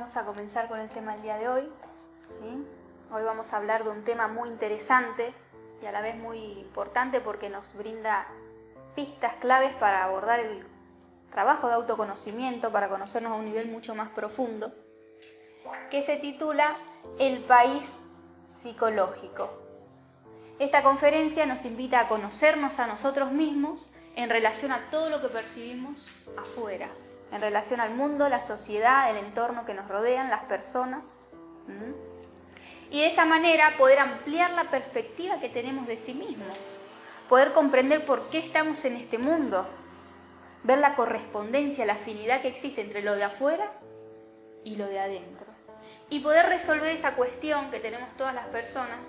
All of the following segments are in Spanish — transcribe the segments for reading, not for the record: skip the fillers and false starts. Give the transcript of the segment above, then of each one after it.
vamos a comenzar con el tema del día de hoy, ¿sí? Hoy vamos a hablar de un tema muy interesante y a la vez muy importante porque nos brinda pistas claves para abordar el trabajo de autoconocimiento, para conocernos a un nivel mucho más profundo, que se titula El país psicológico. Esta conferencia nos invita a conocernos a nosotros mismos en relación a todo lo que percibimos afuera, en relación al mundo, la sociedad, el entorno que nos rodean, las personas. Y de esa manera poder ampliar la perspectiva que tenemos de sí mismos, poder comprender por qué estamos en este mundo, ver la correspondencia, la afinidad que existe entre lo de afuera y lo de adentro. Y poder resolver esa cuestión que tenemos todas las personas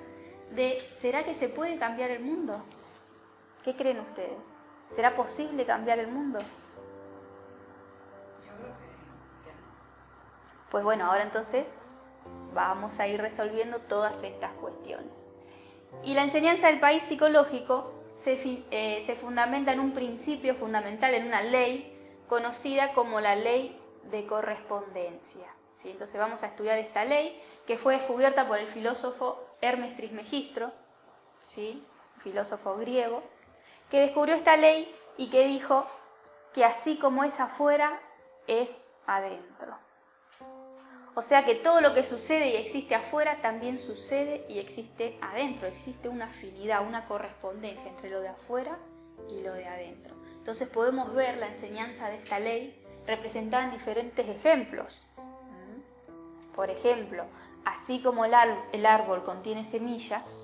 de ¿será que se puede cambiar el mundo? ¿Qué creen ustedes? ¿Será posible cambiar el mundo? Yo creo que no. Pues bueno, ahora entonces vamos a ir resolviendo todas estas cuestiones. Y la enseñanza del país psicológico se fundamenta en un principio fundamental, en una ley conocida como la ley de correspondencia. ¿Sí? Entonces vamos a estudiar esta ley que fue descubierta por el filósofo Hermes Trismegistro, ¿sí? Filósofo griego, que descubrió esta ley y que dijo que así como es afuera, es adentro. O sea que todo lo que sucede y existe afuera también sucede y existe adentro. Existe una afinidad, una correspondencia entre lo de afuera y lo de adentro. Entonces podemos ver la enseñanza de esta ley representada en diferentes ejemplos. Por ejemplo, así como el árbol contiene semillas,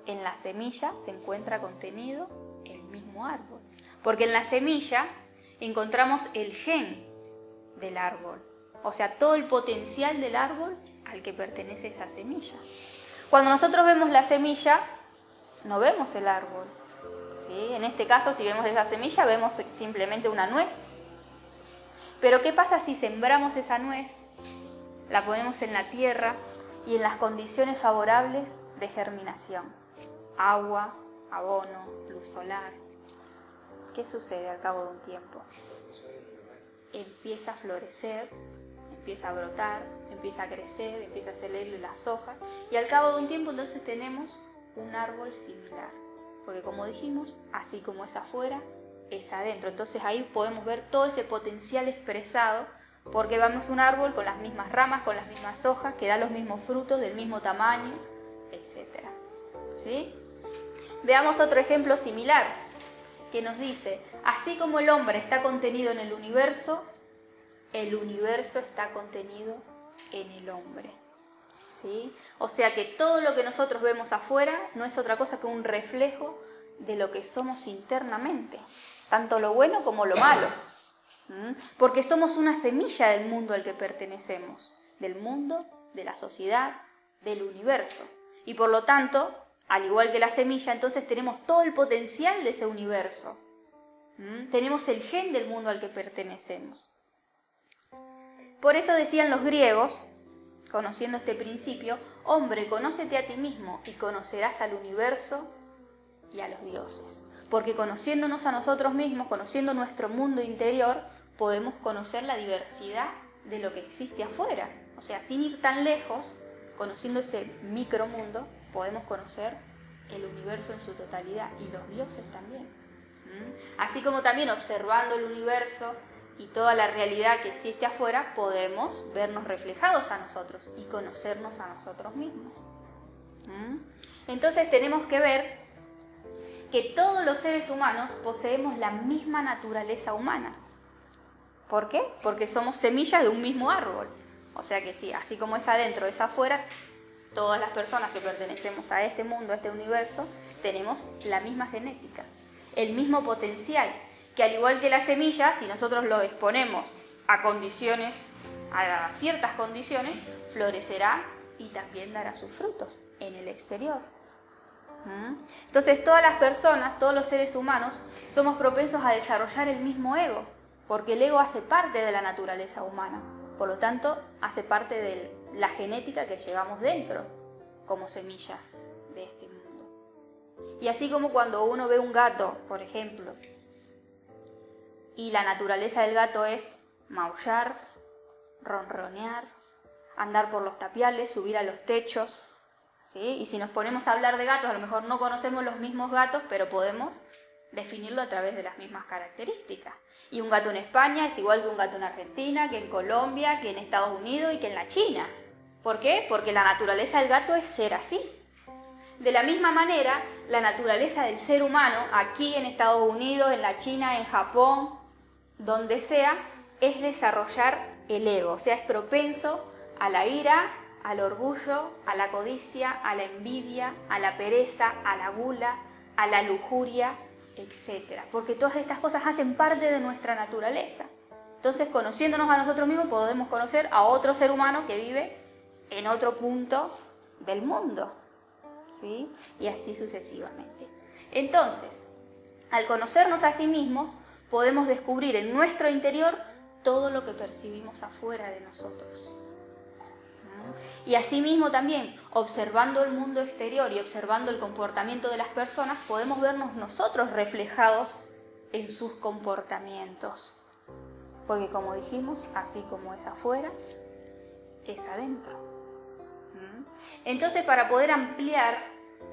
en la semilla se encuentra contenido el mismo árbol. Porque en la semilla encontramos el gen del árbol. O sea, todo el potencial del árbol al que pertenece esa semilla. Cuando nosotros vemos la semilla, no vemos el árbol, ¿sí? En este caso, si vemos esa semilla, vemos simplemente una nuez. Pero ¿qué pasa si sembramos esa nuez, la ponemos en la tierra y en las condiciones favorables de germinación? Agua, abono, luz solar. ¿Qué sucede al cabo de un tiempo? Empieza a florecer, empieza a brotar, empieza a crecer, empieza a salir las hojas y al cabo de un tiempo entonces tenemos un árbol similar. Porque como dijimos, así como es afuera, es adentro. Entonces ahí podemos ver todo ese potencial expresado porque vemos un árbol con las mismas ramas, con las mismas hojas, que da los mismos frutos, del mismo tamaño, etc. ¿Sí? Veamos otro ejemplo similar que nos dice, así como el hombre está contenido en el universo está contenido en el hombre. ¿Sí? O sea que todo lo que nosotros vemos afuera no es otra cosa que un reflejo de lo que somos internamente, tanto lo bueno como lo malo. Porque somos una semilla del mundo al que pertenecemos, del mundo, de la sociedad, del universo. Y por lo tanto, al igual que la semilla, entonces tenemos todo el potencial de ese universo. Tenemos el gen del mundo al que pertenecemos. Por eso decían los griegos, conociendo este principio, hombre, conócete a ti mismo y conocerás al universo y a los dioses. Porque conociéndonos a nosotros mismos, conociendo nuestro mundo interior, podemos conocer la diversidad de lo que existe afuera. O sea, sin ir tan lejos, conociendo ese micromundo, podemos conocer el universo en su totalidad y los dioses también. Así como también observando el universo y toda la realidad que existe afuera, podemos vernos reflejados a nosotros y conocernos a nosotros mismos. Entonces tenemos que ver que todos los seres humanos poseemos la misma naturaleza humana. ¿Por qué? Porque somos semillas de un mismo árbol. O sea que sí, así como es adentro, es afuera, todas las personas que pertenecemos a este mundo, a este universo, tenemos la misma genética, el mismo potencial, que al igual que la semilla, si nosotros lo exponemos a condiciones, a ciertas condiciones, florecerá y también dará sus frutos en el exterior. Entonces todas las personas, todos los seres humanos, somos propensos a desarrollar el mismo ego, porque el ego hace parte de la naturaleza humana, por lo tanto hace parte de la genética que llevamos dentro, como semillas de este mundo. Y así como cuando uno ve un gato, por ejemplo, y la naturaleza del gato es maullar, ronronear, andar por los tapiales, subir a los techos, ¿sí? Y si nos ponemos a hablar de gatos, a lo mejor no conocemos los mismos gatos, pero podemos definirlo a través de las mismas características. Y un gato en España es igual que un gato en Argentina, que en Colombia, que en Estados Unidos y que en la China. ¿Por qué? Porque la naturaleza del gato es ser así. De la misma manera, la naturaleza del ser humano, aquí en Estados Unidos, en la China, en Japón, donde sea, es desarrollar el ego, o sea, es propenso a la ira, al orgullo, a la codicia, a la envidia, a la pereza, a la gula, a la lujuria, etc. Porque todas estas cosas hacen parte de nuestra naturaleza. Entonces, conociéndonos a nosotros mismos, podemos conocer a otro ser humano que vive en otro punto del mundo, ¿sí? Y así sucesivamente. Entonces, al conocernos a sí mismos, podemos descubrir en nuestro interior todo lo que percibimos afuera de nosotros. Y asimismo también, observando el mundo exterior y observando el comportamiento de las personas, podemos vernos nosotros reflejados en sus comportamientos. Porque como dijimos, así como es afuera, es adentro. Entonces, para poder ampliar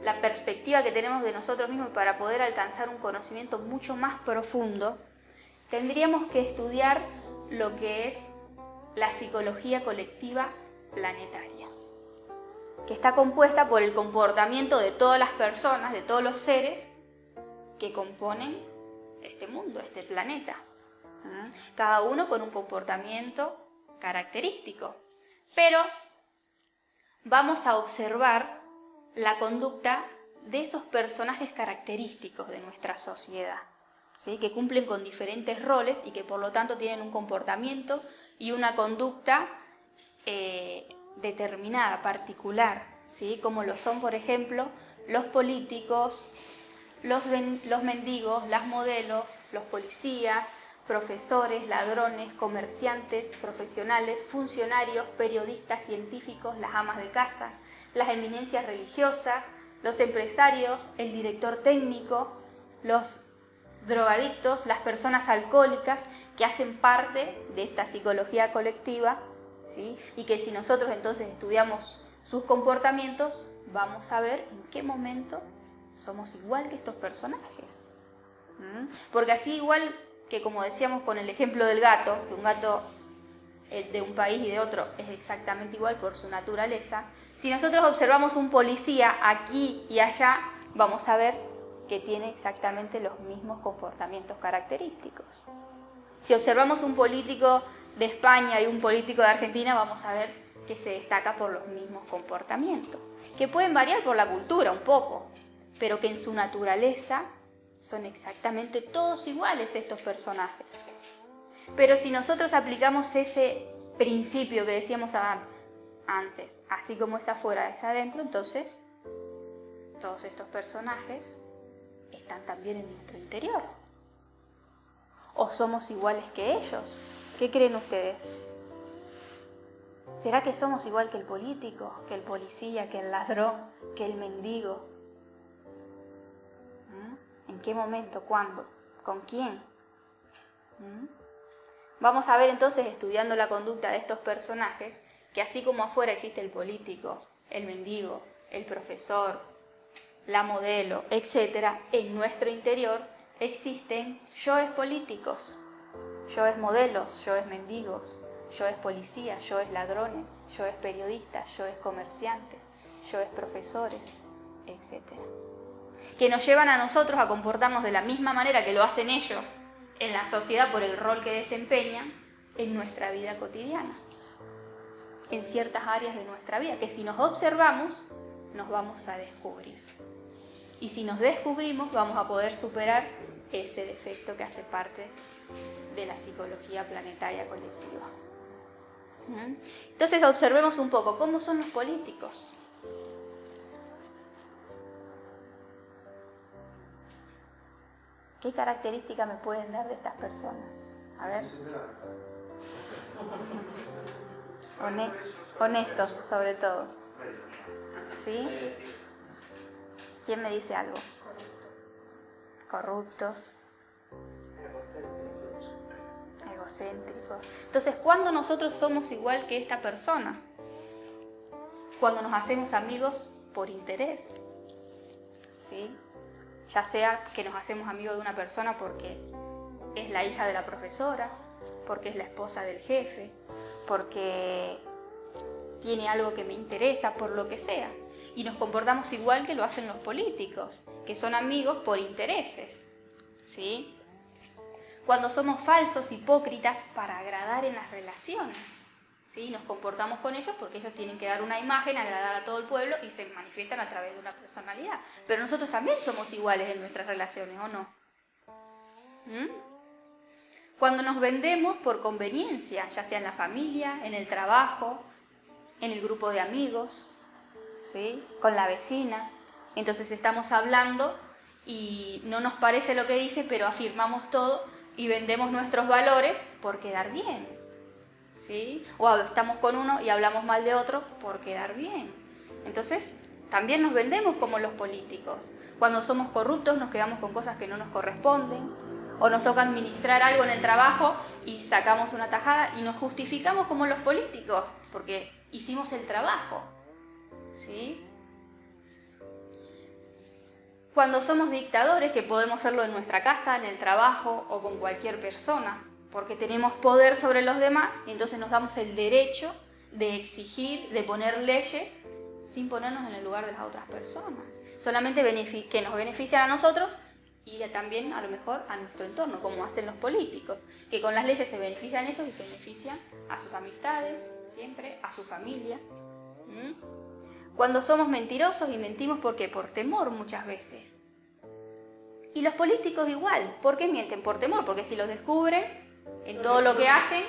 la perspectiva que tenemos de nosotros mismos y para poder alcanzar un conocimiento mucho más profundo, tendríamos que estudiar lo que es la psicología colectiva planetaria, que está compuesta por el comportamiento de todas las personas, de todos los seres que componen este mundo, este planeta. Cada uno con un comportamiento característico. Pero vamos a observar la conducta de esos personajes característicos de nuestra sociedad, ¿sí? Que cumplen con diferentes roles y que por lo tanto tienen un comportamiento y una conducta determinada, particular, ¿sí? Como lo son, por ejemplo, los políticos, los mendigos, las modelos, los policías, profesores, ladrones, comerciantes, profesionales, funcionarios, periodistas, científicos, las amas de casa, las eminencias religiosas, los empresarios, el director técnico, los drogadictos, las personas alcohólicas que hacen parte de esta psicología colectiva, ¿sí? Y que si nosotros entonces estudiamos sus comportamientos, vamos a ver en qué momento somos igual que estos personajes. Porque así igual que como decíamos con el ejemplo del gato, que un gato de un país y de otro es exactamente igual por su naturaleza, si nosotros observamos un policía aquí y allá, vamos a ver que tiene exactamente los mismos comportamientos característicos. Si observamos un político de España y un político de Argentina, vamos a ver que se destaca por los mismos comportamientos, que pueden variar por la cultura un poco, pero que en su naturaleza son exactamente todos iguales estos personajes. Pero si nosotros aplicamos ese principio que decíamos antes, así como es afuera, es adentro, entonces todos estos personajes están también en nuestro interior. ¿O somos iguales que ellos? ¿Qué creen ustedes? ¿Será que somos igual que el político, que el policía, que el ladrón, que el mendigo? ¿En qué momento? ¿Cuándo? ¿Con quién? Vamos a ver entonces, estudiando la conducta de estos personajes, que así como afuera existe el político, el mendigo, el profesor, la modelo, etc., en nuestro interior existen yoes políticos, yoes modelos, yoes mendigos, yoes policías, yoes ladrones, yoes periodistas, yoes comerciantes, yoes profesores, etc., que nos llevan a nosotros a comportarnos de la misma manera que lo hacen ellos en la sociedad por el rol que desempeñan en nuestra vida cotidiana, en ciertas áreas de nuestra vida, que si nos observamos, nos vamos a descubrir. Y si nos descubrimos, vamos a poder superar ese defecto que hace parte de la psicología planetaria colectiva. Entonces observemos un poco cómo son los políticos. ¿Qué características me pueden dar de estas personas? A ver. Honestos, sobre todo. ¿Sí? ¿Quién me dice algo? Corruptos. egocéntricos. Entonces, ¿cuándo nosotros somos igual que esta persona? Cuando nos hacemos amigos por interés, ¿sí? Ya sea que nos hacemos amigos de una persona porque es la hija de la profesora, porque es la esposa del jefe, porque tiene algo que me interesa, por lo que sea. Y nos comportamos igual que lo hacen los políticos, que son amigos por intereses, ¿sí? Cuando somos falsos, hipócritas para agradar en las relaciones, ¿sí? Nos comportamos con ellos porque ellos tienen que dar una imagen, agradar a todo el pueblo y se manifiestan a través de una personalidad. Pero nosotros también somos iguales en nuestras relaciones, ¿o no? Cuando nos vendemos por conveniencia, ya sea en la familia, en el trabajo, en el grupo de amigos, ¿sí? Con la vecina, entonces estamos hablando y no nos parece lo que dice, pero afirmamos todo y vendemos nuestros valores por quedar bien, ¿sí? O estamos con uno y hablamos mal de otro por quedar bien. Entonces también nos vendemos como los políticos. Cuando somos corruptos nos quedamos con cosas que no nos corresponden, o nos toca administrar algo en el trabajo y sacamos una tajada y nos justificamos como los políticos porque hicimos el trabajo, ¿sí? Cuando somos dictadores, que podemos serlo en nuestra casa, en el trabajo o con cualquier persona, porque tenemos poder sobre los demás y entonces nos damos el derecho de exigir, de poner leyes sin ponernos en el lugar de las otras personas. Solamente que nos benefician a nosotros y también a lo mejor a nuestro entorno, como hacen los políticos, que con las leyes se benefician ellos y benefician a sus amistades, siempre, a su familia. Cuando somos mentirosos y mentimos, ¿por qué? Por temor muchas veces. Y los políticos igual, ¿por qué mienten? Por temor, porque si los descubren en todo lo que hacen,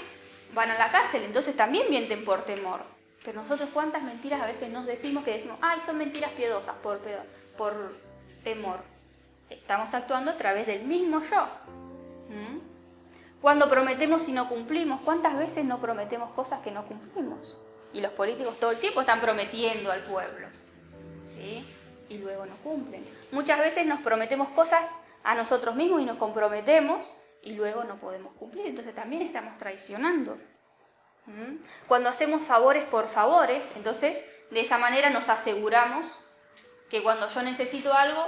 van a la cárcel, entonces también mienten por temor. Pero nosotros cuántas mentiras a veces nos decimos que decimos, ay, son mentiras piadosas, por temor. Estamos actuando a través del mismo yo. Cuando prometemos y no cumplimos, ¿cuántas veces no prometemos cosas que no cumplimos? Y los políticos todo el tiempo están prometiendo al pueblo, ¿sí? Y luego no cumplen. Muchas veces nos prometemos cosas a nosotros mismos y nos comprometemos y luego no podemos cumplir. Entonces también estamos traicionando. Cuando hacemos favores por favores, entonces de esa manera nos aseguramos que cuando yo necesito algo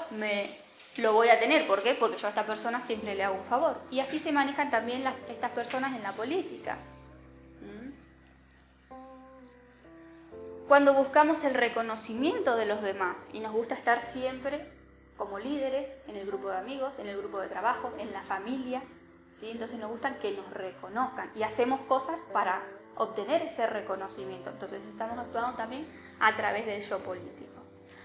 lo voy a tener. ¿Por qué? Porque yo a esta persona siempre le hago un favor. Y así se manejan también estas personas en la política. Cuando buscamos el reconocimiento de los demás y nos gusta estar siempre como líderes en el grupo de amigos, en el grupo de trabajo, en la familia, ¿sí? Entonces nos gusta que nos reconozcan y hacemos cosas para obtener ese reconocimiento. Entonces estamos actuando también a través del yo político.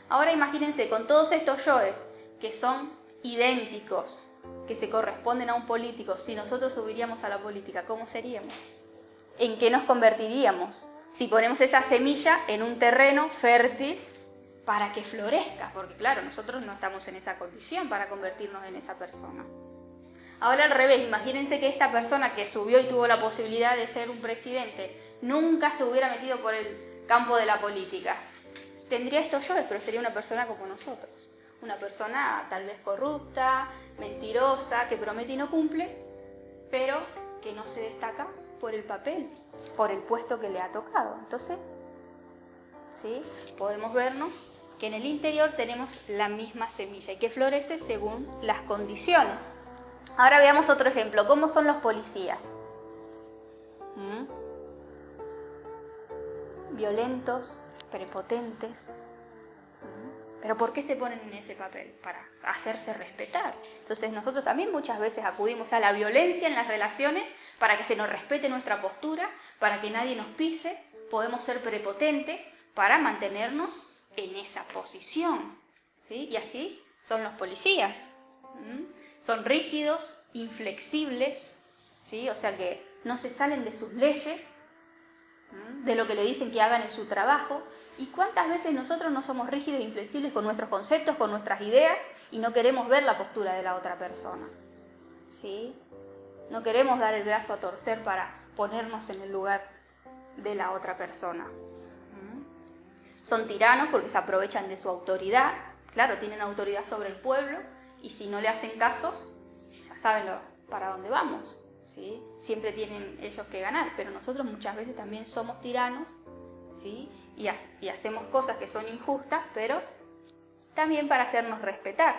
Ahora imagínense, con todos estos yoes que son idénticos, que se corresponden a un político, si nosotros subiríamos a la política, ¿cómo seríamos? ¿En qué nos convertiríamos? Si ponemos esa semilla en un terreno fértil para que florezca, porque claro, nosotros no estamos en esa condición para convertirnos en esa persona. Ahora al revés, imagínense que esta persona que subió y tuvo la posibilidad de ser un presidente nunca se hubiera metido por el campo de la política. Tendría estos yoes, pero sería una persona como nosotros. Una persona tal vez corrupta, mentirosa, que promete y no cumple, pero que no se destaca por el papel, por el puesto que le ha tocado. Entonces, ¿sí? Podemos vernos que en el interior tenemos la misma semilla y que florece según las condiciones. Ahora veamos otro ejemplo. ¿Cómo son los policías? Violentos, prepotentes. ¿Pero por qué se ponen en ese papel? Para hacerse respetar. Entonces nosotros también muchas veces acudimos a la violencia en las relaciones para que se nos respete nuestra postura, para que nadie nos pise. Podemos ser prepotentes para mantenernos en esa posición, ¿sí? Y así son los policías. Son rígidos, inflexibles, ¿sí? O sea que no se salen de sus leyes, de lo que le dicen que hagan en su trabajo. ¿Y cuántas veces nosotros no somos rígidos e inflexibles con nuestros conceptos, con nuestras ideas y no queremos ver la postura de la otra persona? ¿Sí? No queremos dar el brazo a torcer para ponernos en el lugar de la otra persona. Son tiranos porque se aprovechan de su autoridad. Claro, tienen autoridad sobre el pueblo y si no le hacen caso, ya saben para dónde vamos, ¿sí? Siempre tienen ellos que ganar, pero nosotros muchas veces también somos tiranos, ¿sí? Y hacemos cosas que son injustas, pero también para hacernos respetar.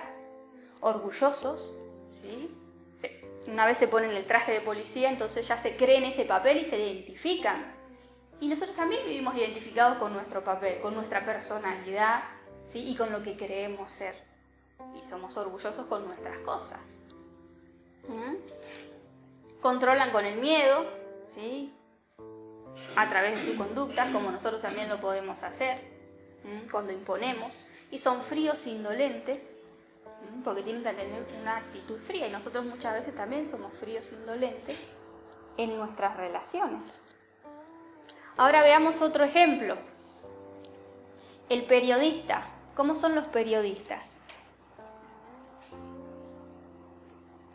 Orgullosos, ¿sí? Una vez se ponen el traje de policía, entonces ya se creen ese papel y se identifican. Y nosotros también vivimos identificados con nuestro papel, con nuestra personalidad, ¿sí? Y con lo que creemos ser. Y somos orgullosos con nuestras cosas. Controlan con el miedo, ¿sí? A través de sus conductas, como nosotros también lo podemos hacer, cuando imponemos. Y son fríos e indolentes, porque tienen que tener una actitud fría. Y nosotros muchas veces también somos fríos e indolentes en nuestras relaciones. Ahora veamos otro ejemplo. El periodista. ¿Cómo son los periodistas?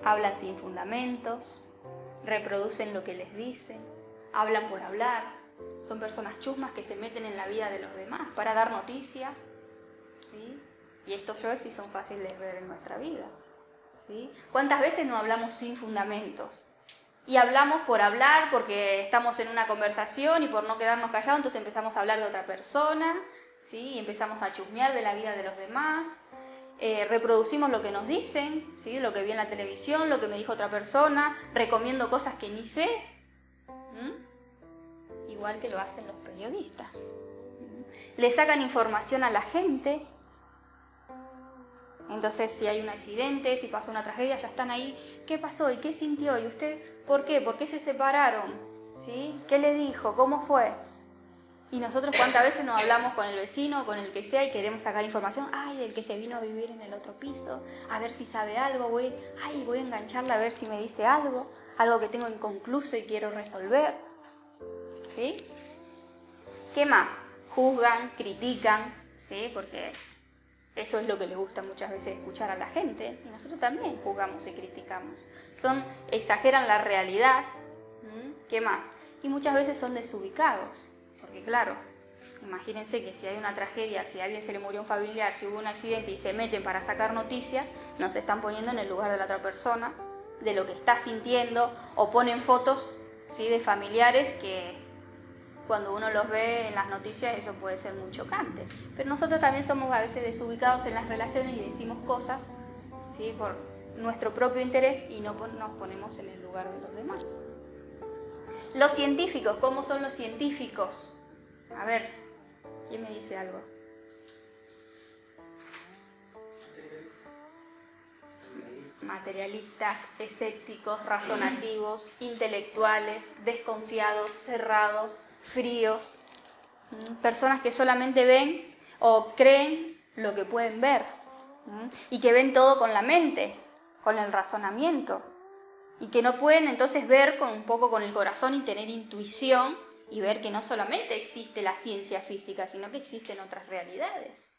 Hablan sin fundamentos, reproducen lo que les dicen, hablan por hablar. Son personas chusmas que se meten en la vida de los demás para dar noticias, ¿sí? Y estos yoes sí son fáciles de ver en nuestra vida, ¿sí? ¿Cuántas veces no hablamos sin fundamentos? Y hablamos por hablar porque estamos en una conversación y por no quedarnos callados, entonces empezamos a hablar de otra persona, ¿sí? Y empezamos a chusmear de la vida de los demás. Reproducimos lo que nos dicen, ¿sí? Lo que vi en la televisión, lo que me dijo otra persona, recomiendo cosas que ni sé, igual que lo hacen los periodistas. Le sacan información a la gente, entonces si hay un accidente, si pasó una tragedia, ya están ahí. ¿Qué pasó? ¿Y qué sintió? ¿Y usted por qué? ¿Por qué se separaron? ¿Sí? ¿Qué le dijo? ¿Cómo fue? Y nosotros cuántas veces nos hablamos con el vecino, con el que sea, y queremos sacar información. Ay, del que se vino a vivir en el otro piso, a ver si sabe algo, voy a engancharla a ver si me dice algo que tengo inconcluso y quiero resolver. ¿Sí? ¿Qué más? Juzgan, critican, ¿sí? Porque eso es lo que les gusta muchas veces escuchar a la gente, y nosotros también juzgamos y criticamos. Exageran la realidad. ¿Qué más? Y muchas veces son desubicados. Porque claro, imagínense que si hay una tragedia, si a alguien se le murió un familiar, si hubo un accidente y se meten para sacar noticias, nos están poniendo en el lugar de la otra persona, de lo que está sintiendo, o ponen fotos, ¿sí? De familiares que cuando uno los ve en las noticias eso puede ser muy chocante. Pero nosotros también somos a veces desubicados en las relaciones y decimos cosas, ¿sí? Por nuestro propio interés y no nos ponemos en el lugar de los demás. Los científicos, ¿cómo son los científicos? A ver, ¿quién me dice algo? Materialistas, escépticos, razonativos, intelectuales, desconfiados, cerrados, fríos. Personas que solamente ven o creen lo que pueden ver. Y que ven todo con la mente, con el razonamiento. Y que no pueden entonces ver un poco con el corazón y tener intuición y ver que no solamente existe la ciencia física, sino que existen otras realidades.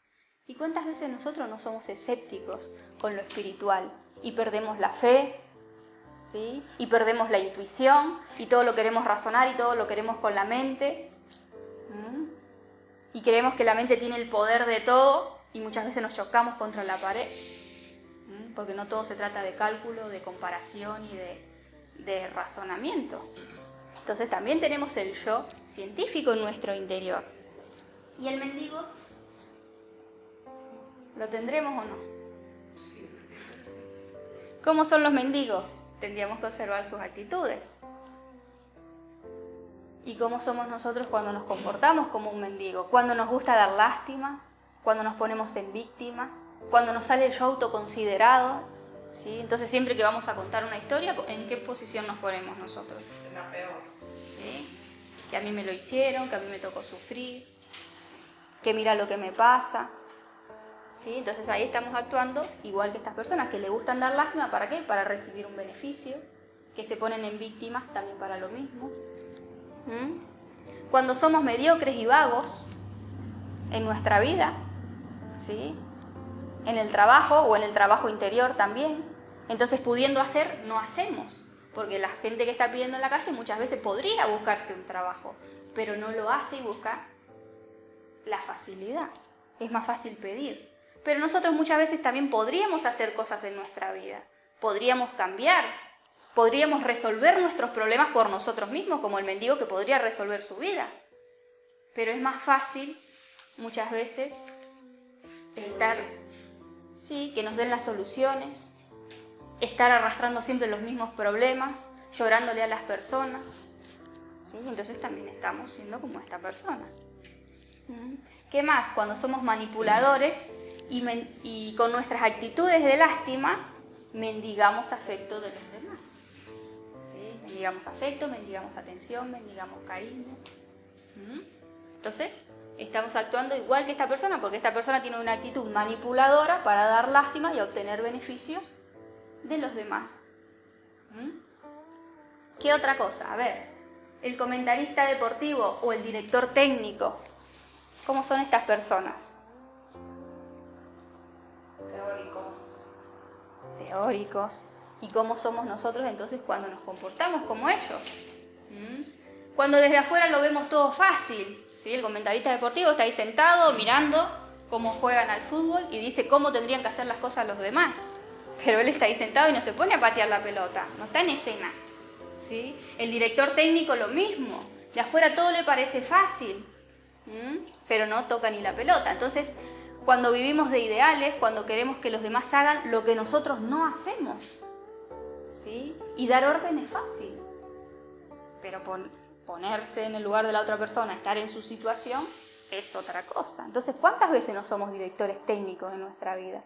¿Y cuántas veces nosotros no somos escépticos con lo espiritual y perdemos la fe, ¿sí? Y perdemos la intuición y todo lo queremos razonar y todo lo queremos con la mente? Y creemos que la mente tiene el poder de todo y muchas veces nos chocamos contra la pared. Porque no todo se trata de cálculo, de comparación y de razonamiento. Entonces también tenemos el yo científico en nuestro interior. ¿Y el mendigo? ¿Lo tendremos o no? ¿Cómo son los mendigos? Tendríamos que observar sus actitudes. ¿Y cómo somos nosotros cuando nos comportamos como un mendigo? Cuando nos gusta dar lástima, cuando nos ponemos en víctima, cuando nos sale el yo autoconsiderado, ¿sí? Entonces siempre que vamos a contar una historia, ¿en qué posición nos ponemos nosotros? En la peor. ¿Sí? Que a mí me lo hicieron, que a mí me tocó sufrir, que mira lo que me pasa. ¿Sí? Entonces ahí estamos actuando igual que estas personas que le gustan dar lástima, ¿para qué? Para recibir un beneficio, que se ponen en víctimas también para lo mismo. Cuando somos mediocres y vagos en nuestra vida, ¿sí? En el trabajo o en el trabajo interior también. Entonces, pudiendo hacer, no hacemos. Porque la gente que está pidiendo en la calle muchas veces podría buscarse un trabajo, pero no lo hace y busca la facilidad. Es más fácil pedir. Pero nosotros muchas veces también podríamos hacer cosas en nuestra vida. Podríamos cambiar Podríamos resolver nuestros problemas por nosotros mismos, como el mendigo que podría resolver su vida. Pero es más fácil, muchas veces, que nos den las soluciones, estar arrastrando siempre los mismos problemas, llorándole a las personas. ¿Sí? Entonces también estamos siendo como esta persona. ¿Qué más? Cuando somos manipuladores y con nuestras actitudes de lástima, mendigamos afecto de los demás. ¿Sí? Mendigamos afecto, mendigamos atención, mendigamos cariño. Entonces, estamos actuando igual que esta persona, porque esta persona tiene una actitud manipuladora para dar lástima y obtener beneficios de los demás. ¿Qué otra cosa? A ver, el comentarista deportivo o el director técnico, ¿cómo son estas personas? Teóricos. ¿Y cómo somos nosotros entonces cuando nos comportamos como ellos? Cuando desde afuera lo vemos todo fácil, ¿sí? El comentarista deportivo está ahí sentado mirando cómo juegan al fútbol y dice cómo tendrían que hacer las cosas los demás. Pero él está ahí sentado y no se pone a patear la pelota, no está en escena. ¿Sí? El director técnico lo mismo, de afuera todo le parece fácil, pero no toca ni la pelota. Entonces, cuando vivimos de ideales, cuando queremos que los demás hagan lo que nosotros no hacemos, ¿sí? Y dar orden es fácil, pero ponerse en el lugar de la otra persona, estar en su situación, es otra cosa. Entonces, ¿cuántas veces no somos directores técnicos en nuestra vida?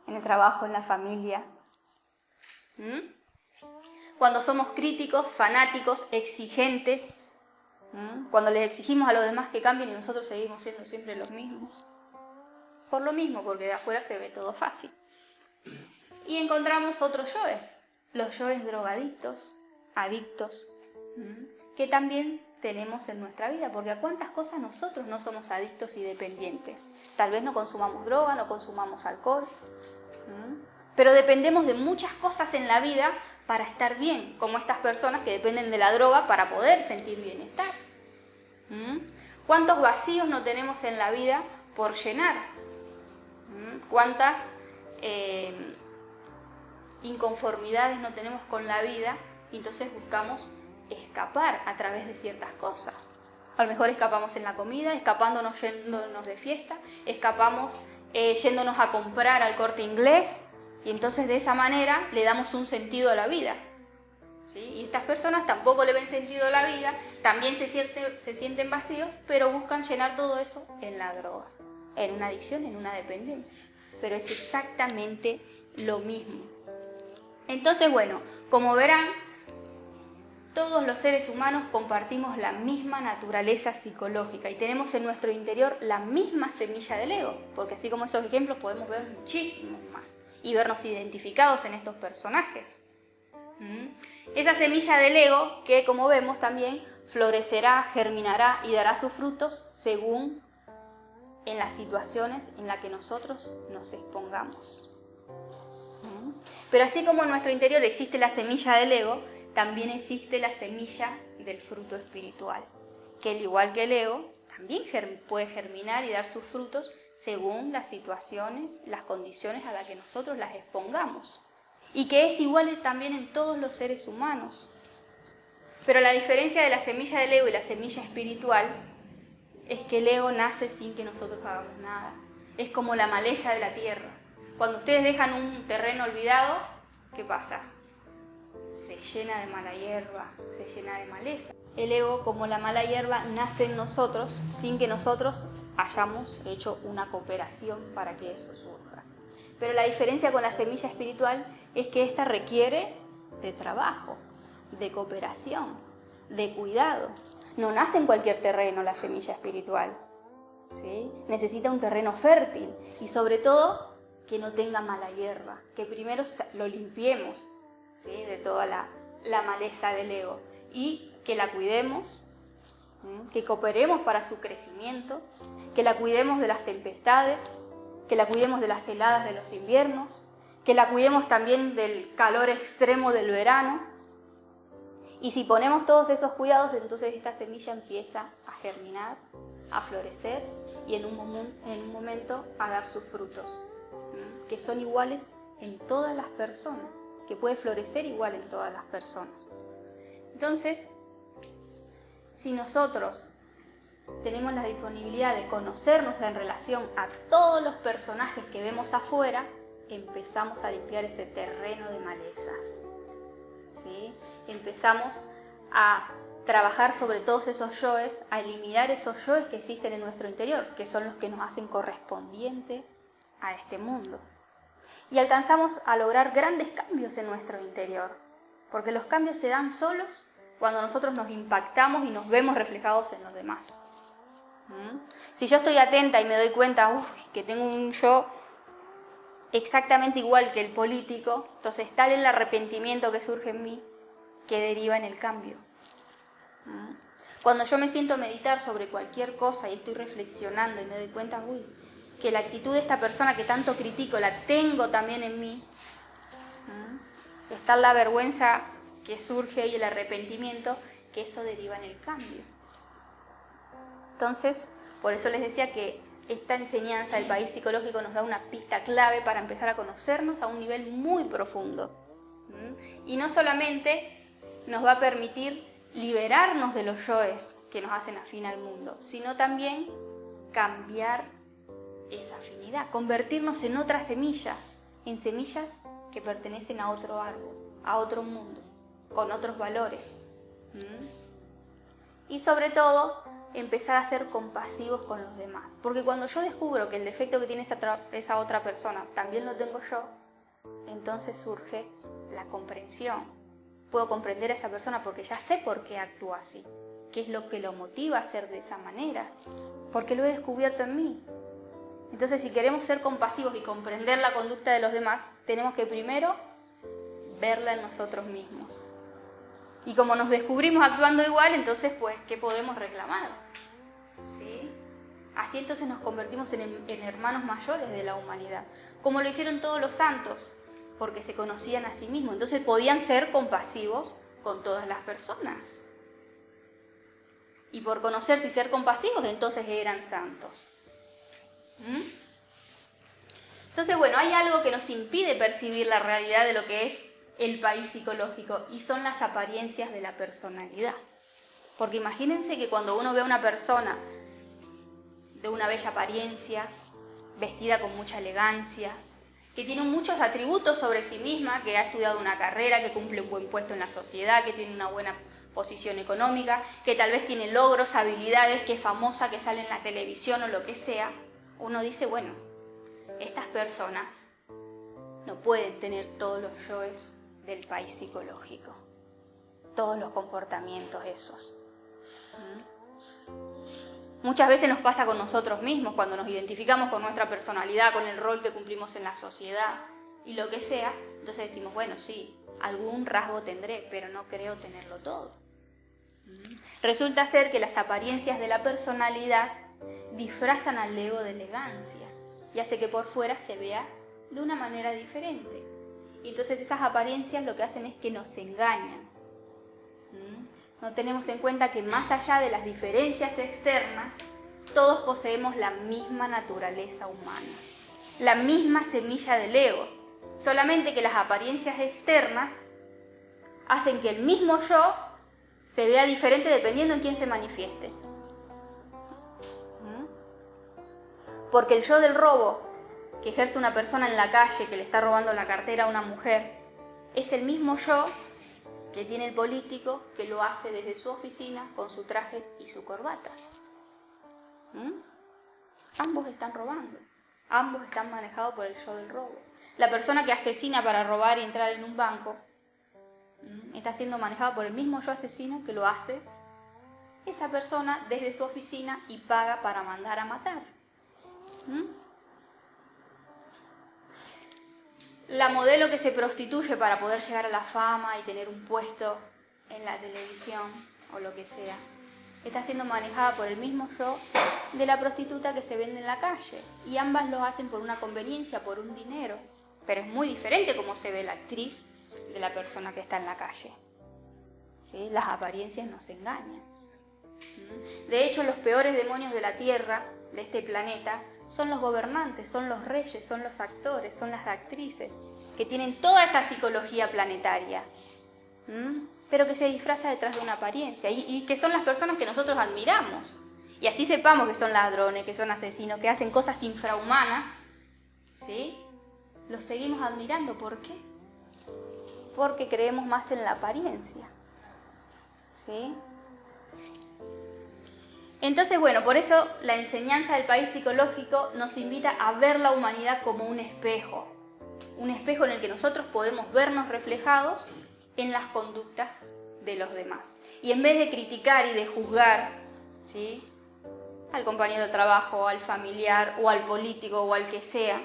En el trabajo, en la familia. Cuando somos críticos, fanáticos, exigentes, cuando les exigimos a los demás que cambien y nosotros seguimos siendo siempre los mismos. Por lo mismo, porque de afuera se ve todo fácil. Y encontramos otros yoes, los yoes drogadictos, adictos, que también tenemos en nuestra vida, porque a cuántas cosas nosotros no somos adictos y dependientes. Tal vez no consumamos droga, no consumamos alcohol, pero dependemos de muchas cosas en la vida para estar bien, como estas personas que dependen de la droga para poder sentir bienestar. ¿Cuántos vacíos no tenemos en la vida por llenar? ¿Cuántas inconformidades no tenemos con la vida? Y entonces buscamos escapar a través de ciertas cosas. A lo mejor escapamos en la comida, escapándonos yéndonos de fiesta, escapamos yéndonos a comprar al Corte Inglés, y entonces de esa manera le damos un sentido a la vida. ¿Sí? Y estas personas tampoco le ven sentido a la vida, también se sienten vacíos, pero buscan llenar todo eso en la droga, en una adicción, en una dependencia. Pero es exactamente lo mismo. Entonces, bueno, como verán, todos los seres humanos compartimos la misma naturaleza psicológica y tenemos en nuestro interior la misma semilla del ego, porque así como esos ejemplos podemos ver muchísimos más y vernos identificados en estos personajes. Esa semilla del ego que, como vemos también, florecerá, germinará y dará sus frutos según en las situaciones en las que nosotros nos expongamos. Pero así como en nuestro interior existe la semilla del ego, también existe la semilla del fruto espiritual, que al igual que el ego, también puede germinar y dar sus frutos según las situaciones, las condiciones a las que nosotros las expongamos. Y que es igual también en todos los seres humanos. Pero la diferencia de la semilla del ego y la semilla espiritual es que el ego nace sin que nosotros hagamos nada. Es como la maleza de la tierra. Cuando ustedes dejan un terreno olvidado, ¿qué pasa? Se llena de mala hierba, se llena de maleza. El ego, como la mala hierba, nace en nosotros sin que nosotros hayamos hecho una cooperación para que eso surja. Pero la diferencia con la semilla espiritual es que esta requiere de trabajo, de cooperación, de cuidado. No nace en cualquier terreno la semilla espiritual, ¿sí? Necesita un terreno fértil y sobre todo que no tenga mala hierba, que primero lo limpiemos, ¿sí? De toda la maleza del ego y que la cuidemos, que cooperemos para su crecimiento, que la cuidemos de las tempestades, que la cuidemos de las heladas de los inviernos, que la cuidemos también del calor extremo del verano. Y si ponemos todos esos cuidados, entonces esta semilla empieza a germinar, a florecer y en un momento a dar sus frutos, que son iguales en todas las personas. que puede florecer igual en todas las personas. Entonces, si nosotros tenemos la disponibilidad de conocernos en relación a todos los personajes que vemos afuera, empezamos a limpiar ese terreno de malezas, ¿sí? Empezamos a trabajar sobre todos esos yoes, a eliminar esos yoes que existen en nuestro interior, que son los que nos hacen correspondiente a este mundo. Y alcanzamos a lograr grandes cambios en nuestro interior, porque los cambios se dan solos cuando nosotros nos impactamos y nos vemos reflejados en los demás. Si yo estoy atenta y me doy cuenta que tengo un yo exactamente igual que el político, entonces tal el arrepentimiento que surge en mí que deriva en el cambio. Cuando yo me siento a meditar sobre cualquier cosa y estoy reflexionando y me doy cuenta, que la actitud de esta persona que tanto critico la tengo también en mí, está la vergüenza que surge y el arrepentimiento, que eso deriva en el cambio. Entonces, por eso les decía que esta enseñanza del país psicológico nos da una pista clave para empezar a conocernos a un nivel muy profundo. Y no solamente nos va a permitir liberarnos de los yoes que nos hacen afín al mundo, sino también cambiar esa afinidad, convertirnos en otra semilla, en semillas que pertenecen a otro árbol, a otro mundo, con otros valores. Y sobre todo, empezar a ser compasivos con los demás. Porque cuando yo descubro que el defecto que tiene esa otra persona también lo tengo yo, entonces surge la comprensión. Puedo comprender a esa persona porque ya sé por qué actúa así, qué es lo que lo motiva a ser de esa manera, porque lo he descubierto en mí. Entonces, si queremos ser compasivos y comprender la conducta de los demás, tenemos que primero verla en nosotros mismos. Y como nos descubrimos actuando igual, entonces, pues, ¿qué podemos reclamar? ¿Sí? Así entonces nos convertimos en hermanos mayores de la humanidad, como lo hicieron todos los santos, porque se conocían a sí mismos. Entonces podían ser compasivos con todas las personas. Y por conocerse y ser compasivos, entonces eran santos. Entonces, bueno, hay algo que nos impide percibir la realidad de lo que es el país psicológico, y son las apariencias de la personalidad. Porque imagínense que cuando uno ve a una persona de una bella apariencia, vestida con mucha elegancia, que tiene muchos atributos sobre sí misma, que ha estudiado una carrera, que cumple un buen puesto en la sociedad, que tiene una buena posición económica, que tal vez tiene logros, habilidades, que es famosa, que sale en la televisión o lo que sea, uno dice, bueno, estas personas no pueden tener todos los yoes del país psicológico, todos los comportamientos esos. Muchas veces nos pasa con nosotros mismos, cuando nos identificamos con nuestra personalidad, con el rol que cumplimos en la sociedad y lo que sea, entonces decimos, bueno, sí, algún rasgo tendré, pero no creo tenerlo todo. Resulta ser que las apariencias de la personalidad disfrazan al ego de elegancia y hace que por fuera se vea de una manera diferente. Y entonces esas apariencias lo que hacen es que nos engañan. No tenemos en cuenta que más allá de las diferencias externas, todos poseemos la misma naturaleza humana, la misma semilla del ego, solamente que las apariencias externas hacen que el mismo yo se vea diferente dependiendo en quién se manifieste. Porque el yo del robo que ejerce una persona en la calle que le está robando la cartera a una mujer es el mismo yo que tiene el político que lo hace desde su oficina con su traje y su corbata. Ambos están robando, ambos están manejados por el yo del robo. La persona que asesina para robar y entrar en un banco está siendo manejada por el mismo yo asesino que lo hace esa persona desde su oficina y paga para mandar a matar. La modelo que se prostituye para poder llegar a la fama y tener un puesto en la televisión o lo que sea, está siendo manejada por el mismo yo de la prostituta que se vende en la calle. Y ambas lo hacen por una conveniencia, por un dinero. Pero es muy diferente cómo se ve la actriz de la persona que está en la calle. ¿Sí? Las apariencias nos engañan. De hecho, los peores demonios de la tierra de este planeta son los gobernantes, son los reyes, son los actores, son las actrices, que tienen toda esa psicología planetaria, pero que se disfraza detrás de una apariencia, y que son las personas que nosotros admiramos. Y así sepamos que son ladrones, que son asesinos, que hacen cosas infrahumanas, ¿sí? Los seguimos admirando. ¿Por qué? Porque creemos más en la apariencia, ¿sí? Entonces, bueno, por eso la enseñanza del país psicológico nos invita a ver la humanidad como un espejo en el que nosotros podemos vernos reflejados en las conductas de los demás. Y en vez de criticar y de juzgar, ¿sí?, al compañero de trabajo, al familiar o al político o al que sea,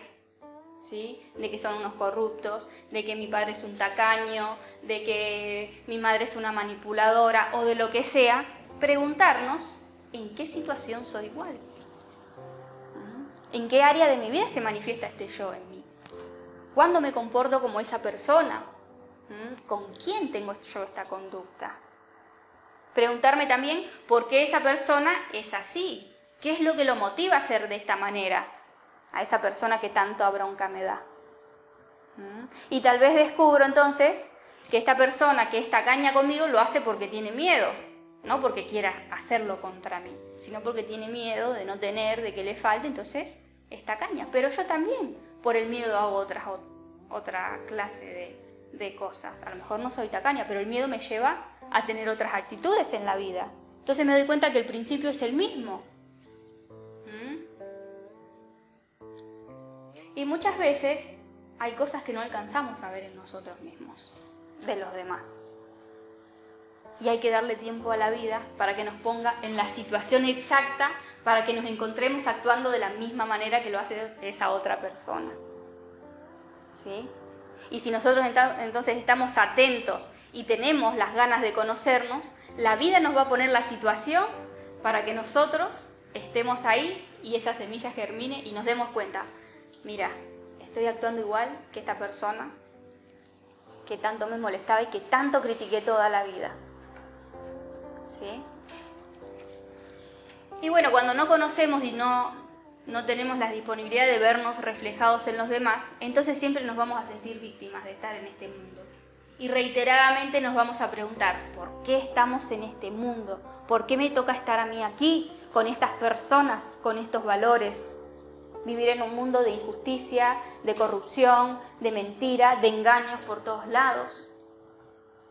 ¿sí?, de que son unos corruptos, de que mi padre es un tacaño, de que mi madre es una manipuladora o de lo que sea, preguntarnos en qué situación soy igual, en qué área de mi vida se manifiesta este yo en mí, cuándo me comporto como esa persona, con quién tengo yo esta conducta. Preguntarme también por qué esa persona es así, qué es lo que lo motiva a ser de esta manera, a esa persona que tanto bronca me da. Y tal vez descubro entonces que esta persona que es tacaña conmigo lo hace porque tiene miedo, no porque quiera hacerlo contra mí, sino porque tiene miedo de no tener, de que le falte, entonces es tacaña. Pero yo también, por el miedo, hago otra clase de cosas. A lo mejor no soy tacaña, pero el miedo me lleva a tener otras actitudes en la vida. Entonces me doy cuenta que el principio es el mismo. Y muchas veces hay cosas que no alcanzamos a ver en nosotros mismos, de los demás. Y hay que darle tiempo a la vida para que nos ponga en la situación exacta, para que nos encontremos actuando de la misma manera que lo hace esa otra persona, ¿sí? Y si nosotros entonces estamos atentos y tenemos las ganas de conocernos, la vida nos va a poner la situación para que nosotros estemos ahí y esa semilla germine y nos demos cuenta, mira, estoy actuando igual que esta persona que tanto me molestaba y que tanto critiqué toda la vida, ¿sí? Y bueno, cuando no conocemos y no tenemos la disponibilidad de vernos reflejados en los demás, entonces siempre nos vamos a sentir víctimas de estar en este mundo. Y reiteradamente nos vamos a preguntar, ¿por qué estamos en este mundo? ¿Por qué me toca estar a mí aquí, con estas personas, con estos valores? Vivir en un mundo de injusticia, de corrupción, de mentira, de engaños por todos lados,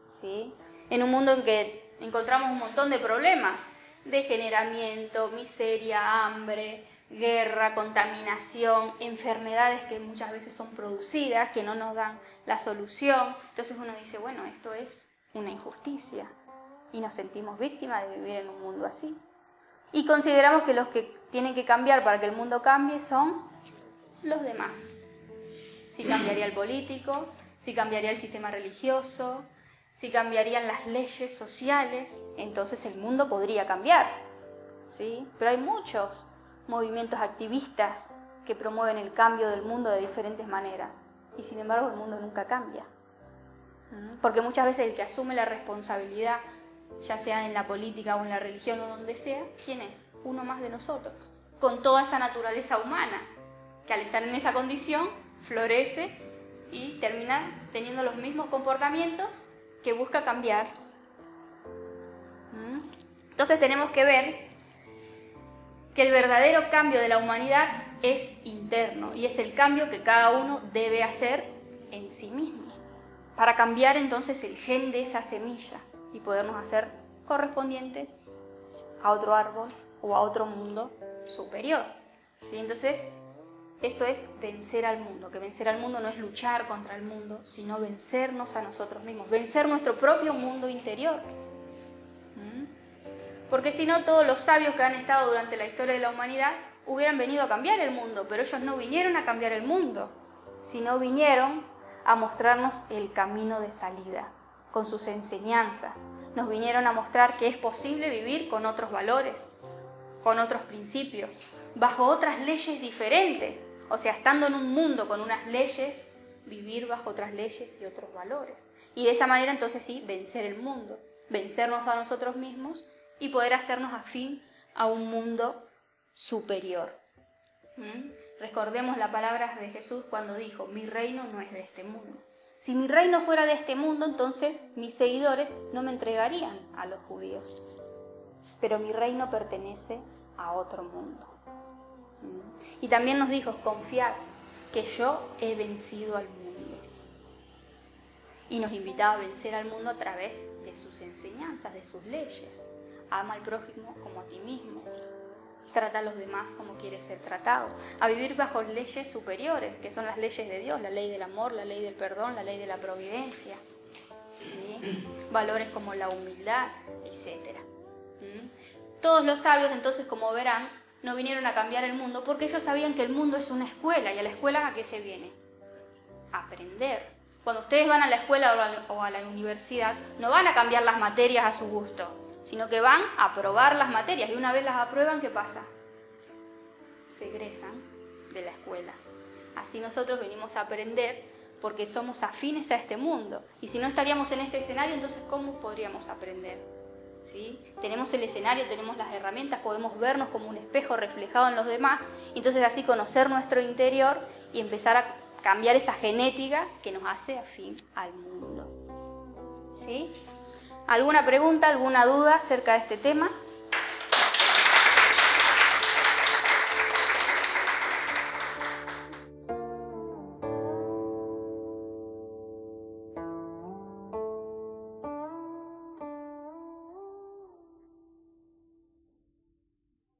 ¿sí? En un mundo en que encontramos un montón de problemas, degeneramiento, miseria, hambre, guerra, contaminación, enfermedades que muchas veces son producidas, que no nos dan la solución. Entonces uno dice, bueno, esto es una injusticia y nos sentimos víctimas de vivir en un mundo así. Y consideramos que los que tienen que cambiar para que el mundo cambie son los demás. Si cambiaría el político, si cambiaría el sistema religioso, si cambiarían las leyes sociales, entonces el mundo podría cambiar, ¿sí? Pero hay muchos movimientos activistas que promueven el cambio del mundo de diferentes maneras y sin embargo el mundo nunca cambia. Porque muchas veces el que asume la responsabilidad, ya sea en la política o en la religión o donde sea, ¿quién es? Uno más de nosotros, con toda esa naturaleza humana, que al estar en esa condición florece y termina teniendo los mismos comportamientos que busca cambiar. Entonces tenemos que ver que el verdadero cambio de la humanidad es interno y es el cambio que cada uno debe hacer en sí mismo para cambiar entonces el gen de esa semilla y podernos hacer correspondientes a otro árbol o a otro mundo superior, ¿sí? Entonces eso es vencer al mundo, que vencer al mundo no es luchar contra el mundo, sino vencernos a nosotros mismos, vencer nuestro propio mundo interior. Porque si no, todos los sabios que han estado durante la historia de la humanidad hubieran venido a cambiar el mundo, pero ellos no vinieron a cambiar el mundo, sino vinieron a mostrarnos el camino de salida, con sus enseñanzas. Nos vinieron a mostrar que es posible vivir con otros valores, con otros principios, bajo otras leyes diferentes. O sea, estando en un mundo con unas leyes, vivir bajo otras leyes y otros valores. Y de esa manera entonces sí, vencer el mundo, vencernos a nosotros mismos y poder hacernos afín a un mundo superior. Recordemos las palabras de Jesús cuando dijo, mi reino no es de este mundo. Si mi reino fuera de este mundo, entonces mis seguidores no me entregarían a los judíos. Pero mi reino pertenece a otro mundo. Y también nos dijo, confiad que yo he vencido al mundo. Y nos invitaba a vencer al mundo a través de sus enseñanzas, de sus leyes. Ama al prójimo como a ti mismo. Trata a los demás como quieres ser tratado. A vivir bajo leyes superiores, que son las leyes de Dios, la ley del amor, la ley del perdón, la ley de la providencia. ¿Sí? Valores como la humildad, etc. Todos los sabios, entonces, como verán, no vinieron a cambiar el mundo porque ellos sabían que el mundo es una escuela. ¿Y a la escuela a qué se viene? A aprender. Cuando ustedes van a la escuela o a la universidad, no van a cambiar las materias a su gusto, sino que van a probar las materias. Y una vez las aprueban, ¿qué pasa? Se egresan de la escuela. Así nosotros venimos a aprender porque somos afines a este mundo. Y si no estaríamos en este escenario, entonces ¿cómo podríamos aprender? ¿Sí? Tenemos el escenario, tenemos las herramientas, podemos vernos como un espejo reflejado en los demás. Y entonces así conocer nuestro interior y empezar a cambiar esa genética que nos hace afín al mundo. ¿Sí? ¿Alguna pregunta, alguna duda acerca de este tema?